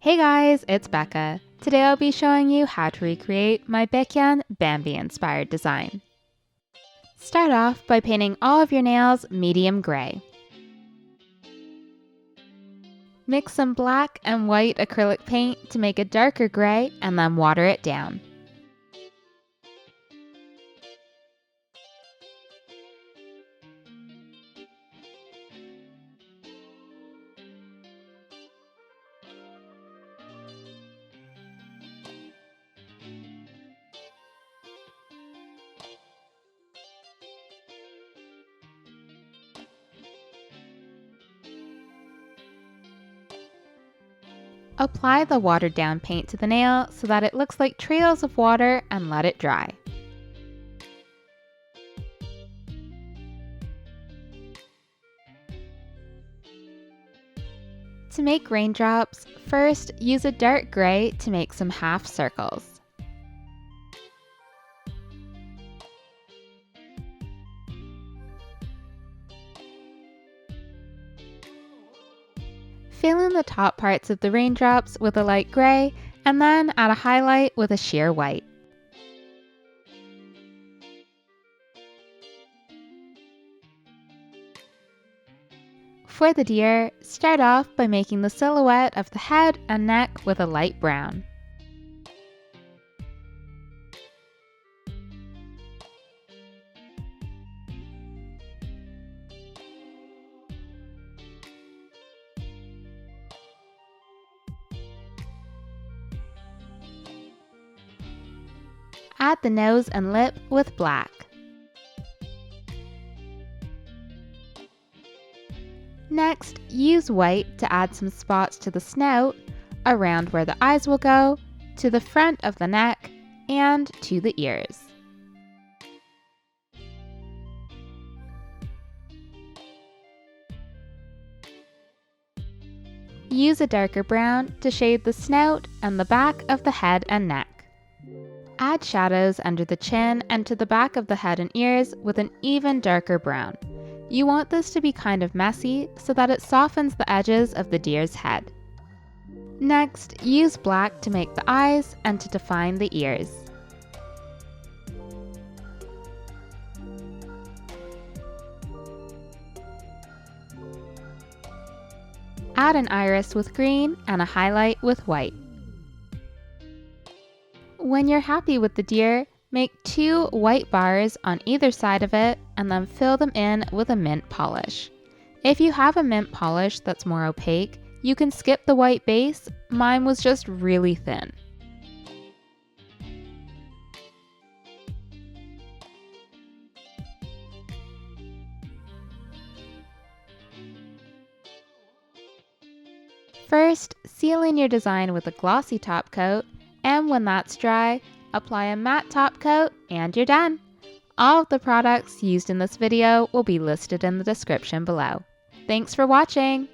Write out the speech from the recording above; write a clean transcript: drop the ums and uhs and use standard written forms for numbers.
Hey guys, it's Becca. Today I'll be showing you how to recreate my Baekhyun Bambi inspired design. Start off by painting all of your nails medium gray. Mix some black and white acrylic paint to make a darker gray and then water it down. Apply the watered down paint to the nail so that it looks like trails of water and let it dry. To make raindrops, first use a dark gray to make some half circles. Fill in the top parts of the raindrops with a light gray and then add a highlight with a sheer white. For the deer, start off by making the silhouette of the head and neck with a light brown. Add the nose and lip with black. Next, use white to add some spots to the snout, around where the eyes will go, to the front of the neck, and to the ears. Use a darker brown to shade the snout and the back of the head and neck. Add shadows under the chin and to the back of the head and ears with an even darker brown. You want this to be kind of messy so that it softens the edges of the deer's head. Next, use black to make the eyes and to define the ears. Add an iris with green and a highlight with white. When you're happy with the deer, make 2 white bars on either side of it and then fill them in with a mint polish. If you have a mint polish that's more opaque, you can skip the white base. Mine was just really thin. First, seal in your design with a glossy top coat, and when that's dry, apply a matte top coat and you're done. All of the products used in this video will be listed in the description below. Thanks for watching!